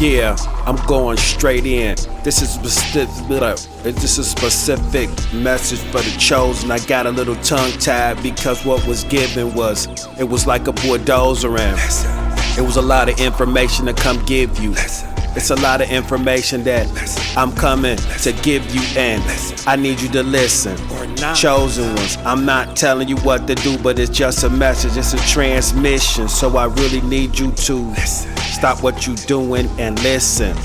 Yeah, I'm going straight in. This is a specific message for the chosen. I got a little tongue-tied because what was given was like a bulldozer, and it was a lot of information to come give you. It's a lot of information that I'm coming to give you, and I need you to listen. Chosen ones, I'm not telling you what to do, but it's just a message, it's a transmission. So I really need you to stop what you doing and listen.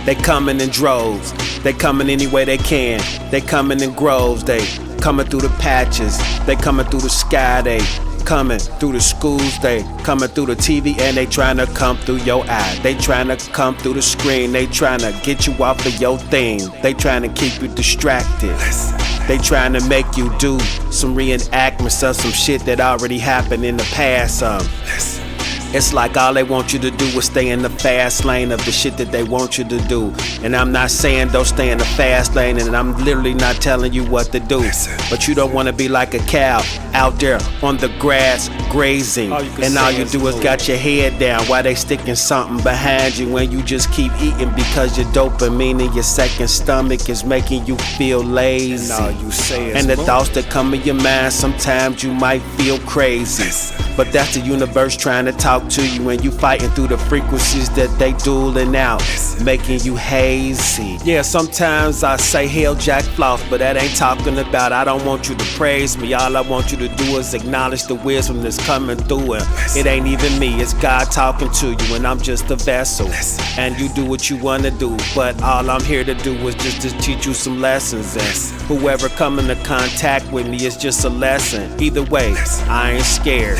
They coming in droves, they coming any way they can. They coming in groves, they coming through the patches, they coming through the sky, they coming through the schools, they coming through the TV, and they trying to come through your eye. They trying to come through the screen, they trying to get you off of your thing. They trying to keep you distracted. They trying to make you do some reenactments of some shit that already happened in the past. It's like all they want you to do is stay in the fast lane of the shit that they want you to do. And I'm not saying don't stay in the fast lane, and I'm literally not telling you what to do. But you don't want to be like a cow out there on the grass grazing, and all you do is got your head down while they sticking something behind you, when you just keep eating because your dopamine in your second stomach is making you feel lazy. And the thoughts that come in your mind, sometimes you might feel crazy, but that's the universe trying to talk to you, and you fighting through the frequencies that they dueling out, making you hazy. Yeah, sometimes I say hell Jack Floss, but that ain't talking about I don't want you to praise me. All I want you to do is acknowledge the wisdom that's coming through, and it ain't even me, it's God talking to you, and I'm just a vessel, and you do what you wanna do, but all I'm here to do is just to teach you some lessons, and whoever come into contact with me is just a lesson. Either way, I ain't scared.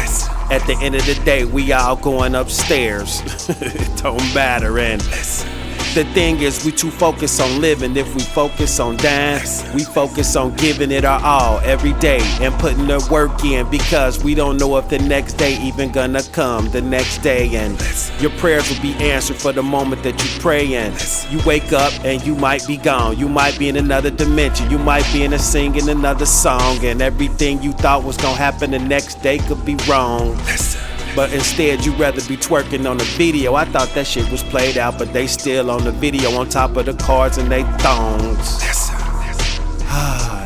At the end of the day, we all going upstairs. It don't matter. And the thing is, we too focused on living. If we focus on dying, we focus on giving it our all every day and putting the work in, because we don't know if the next day even gonna come the next day. And your prayers will be answered for the moment that you pray, and you wake up and you might be gone. You might be in another dimension. You might be singing another song, and everything you thought was gonna happen the next day could be wrong. But instead, you'd rather be twerking on the video. I thought that shit was played out, but they still on the video on top of the cards and they thongs.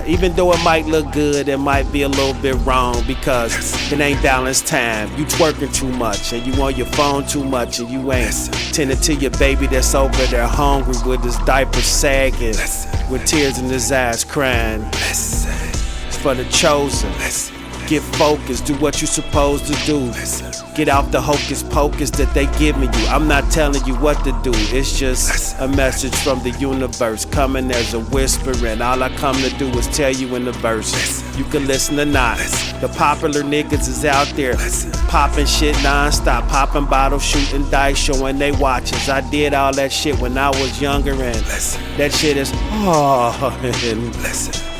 Even though it might look good, it might be a little bit wrong, because it ain't balanced time. You twerking too much, and you on your phone too much, and you ain't tending to your baby that's over there hungry with his diaper sagging, with tears in his eyes crying. It's for the chosen. Get focused, do what you're supposed to do. Get out the hocus pocus that they giving you. I'm not telling you what to do, it's just a message from the universe coming as a whisper, and all I come to do is tell you in the verse. You can listen or not. The popular niggas is out there popping shit non-stop, popping bottles, shooting dice, showing they watches. I did all that shit when I was younger, and that shit is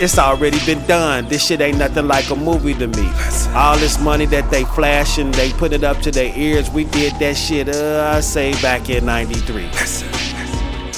it's already been done. This shit ain't nothing like a movie to me. All this money that they flashing, they put it up to their ears. We did that shit, I say back in '93.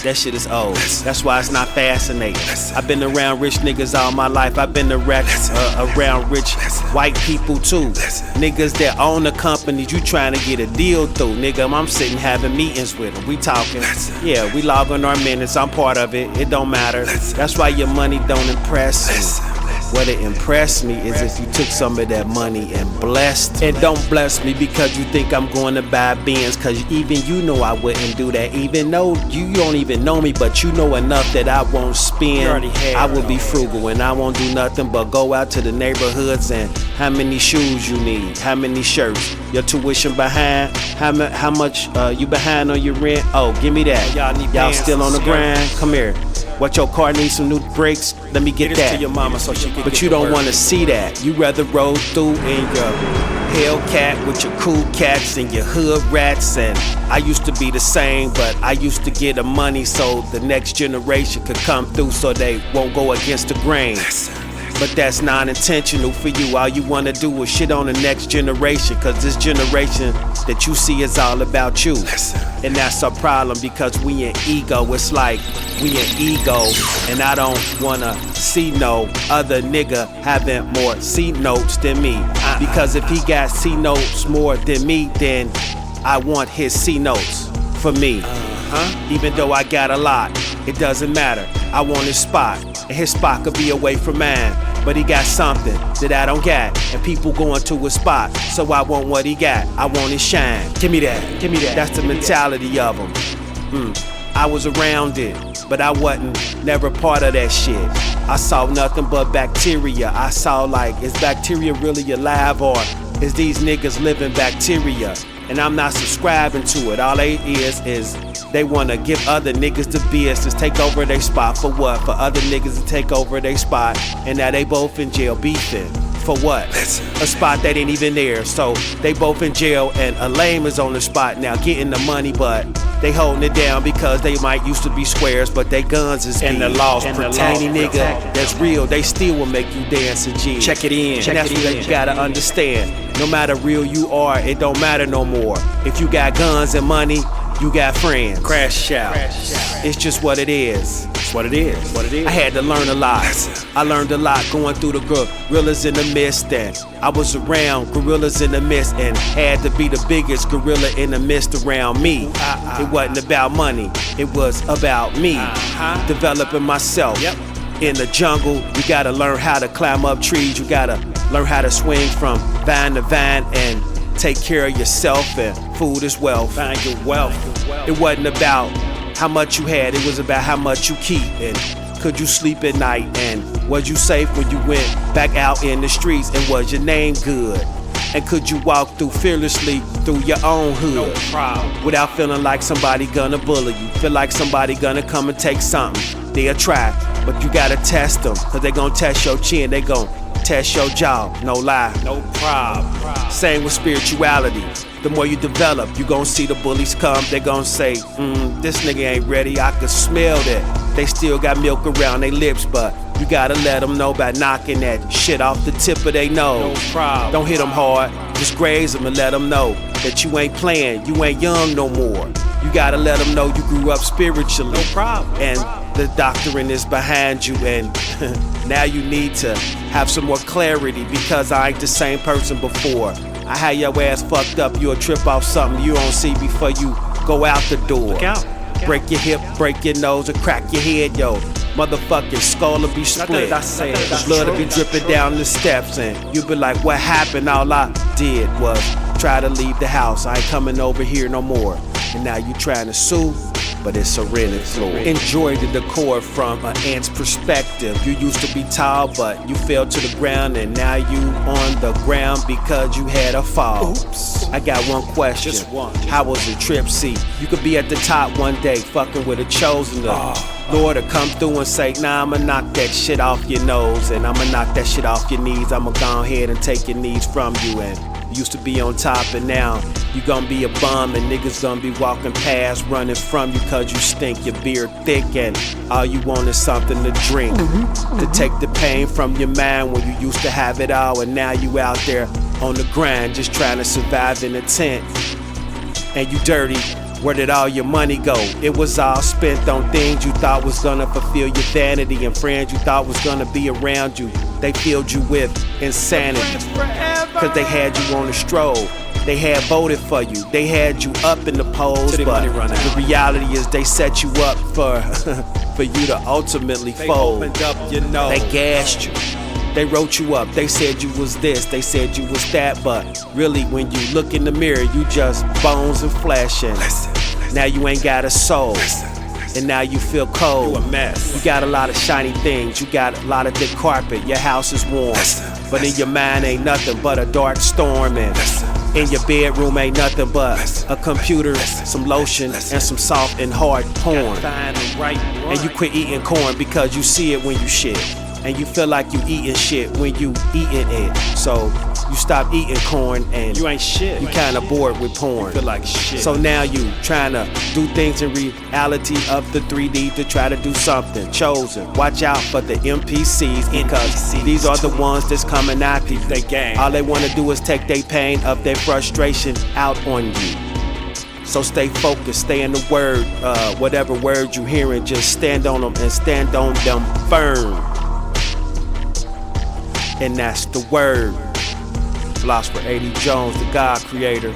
That shit is old. That's why it's not fascinating. I've been around rich niggas all my life. I've been around rich white people too. Niggas that own the companies you trying to get a deal through. Nigga, I'm sitting having meetings with them. We talking. Yeah, we logging our minutes. I'm part of it. It don't matter. That's why your money don't impress me. What it impressed me is if you took some of that money and blessed. And don't bless me because you think I'm going to buy Benz, cause even you know I wouldn't do that. Even though you don't even know me, but you know enough that I won't spend. I will be frugal, and I won't do nothing but go out to the neighborhoods and how many shoes you need, how many shirts, your tuition behind, how much you behind on your rent. Oh, give me that. Y'all still on the grind? Come here. What, your car needs some new brakes? Let me get that. To your mama so she can but you don't want to see that. You rather roll through in your Hellcat with your cool cats and your hood rats. And I used to be the same, but I used to get the money so the next generation could come through, so they won't go against the grain. But that's non-intentional for you. All you wanna do is shit on the next generation, cause this generation that you see is all about you. And that's our problem, because we in ego. It's like we in ego, and I don't wanna see no other nigga having more C notes than me. Because if he got C notes more than me, then I want his C notes. for me. Even though I got a lot, it doesn't matter. I want his spot, and his spot could be away from mine. But he got something that I don't got, and people going to his spot, so I want what he got. I want his shine. Give me that, give me that. That's the mentality of him. I was around it, but I wasn't never part of that shit. I saw nothing but bacteria. I saw like, is bacteria really alive, or is these niggas living bacteria? And I'm not subscribing to it. All they is they wanna give other niggas the business, take over their spot. For what? For other niggas to take over their spot, and now they both in jail beefing. For what? A spot that ain't even there. So they both in jail, and a lame is on the spot now getting the money, but they holding it down because they might used to be squares, but they guns is and the laws pertaining nigga that's real. They still will make you dance and G. Check it in. And that's what you gotta understand. No matter real you are, it don't matter no more. If you got guns and money, you got friends. Crash out. It's just what it is. It's what it is. What it is. I had to learn a lot. I learned a lot going through the gorillas in the mist, and I was around gorillas in the mist, and had to be the biggest gorilla in the mist around me. It wasn't about money. It was about me developing myself. In the jungle, you gotta learn how to climb up trees. You gotta learn how to swing from vine to vine and take care of yourself, and food is wealth. Find your wealth. It wasn't about how much you had, it was about how much you keep. And could you sleep at night, and was you safe when you went back out in the streets, and was your name good? And could you walk through fearlessly through your own hood without feeling like somebody gonna bully you, feel like somebody gonna come and take something? They'll try, but you gotta test them, cause they gon' test your chin, they gon' test your jaw, no lie. No problem. Same with spirituality. The more you develop, you gon' see the bullies come. They gon' say, this nigga ain't ready. I can smell that. They still got milk around their lips, but you gotta let them know by knocking that shit off the tip of their nose. No problem. Don't hit them hard, just graze them and let them know that you ain't playing, you ain't young no more. You gotta let them know you grew up spiritually. No problem. And the doctrine is behind you, and now you need to have some more clarity, because I ain't the same person before. I had your ass fucked up, you'll trip off something you don't see before you go out the door. Look out. Break your hip, break your nose, or crack your head, yo. Motherfucking skull will be split. Blood will be dripping down the steps, and you'll be like, what happened? All I did was try to leave the house. I ain't coming over here no more. And now you trying to sue, but it's a rented floor. Enjoy the decor from an ant's perspective. You used to be tall, but you fell to the ground, and now you on the ground because you had a fall. Oops. I got one question. Just one. How was the trip? See, you could be at the top one day, fucking with a chosen Lord to come through and say, nah, I'ma knock that shit off your nose, and I'ma knock that shit off your knees. I'ma go ahead and take your knees from you, and you used to be on top, and now you gonna be a bum, and niggas gonna be walking past, running from you cause you stink, your beard thick, and all you want is something to drink, to take the pain from your mind when you used to have it all, and now you out there on the grind just trying to survive in a tent, and you dirty. Where did all your money go? It was all spent on things you thought was gonna fulfill your vanity, and friends you thought was gonna be around you. They filled you with insanity, cause they had you on a stroll. They had voted for you, they had you up in the polls, but the reality is they set you up for you to ultimately fold. They gassed you, they wrote you up, they said you was this, they said you was that, but really when you look in the mirror, you just bones and flesh, and now you ain't got a soul. And now you feel cold. You a mess. You got a lot of shiny things. You got a lot of thick carpet. Your house is warm. But in your mind ain't nothing but a dark storm. And in your bedroom ain't nothing but a computer, some lotion, and some soft and hard porn. And you quit eating corn because you see it when you shit. And you feel like you eating shit when you eating it. So you stop eating corn and you ain't shit. You kinda bored with porn. You feel like shit. So now you trying to do things in reality of the 3D to try to do something chosen. Watch out for the NPCs, because these are the ones that's coming after you. They gang. All they wanna do is take their pain of their frustration out on you. So stay focused, stay in the word. Whatever word you hearing, just stand on them and stand on them firm. And that's the word. Philosopher A.D. Jones, the God creator.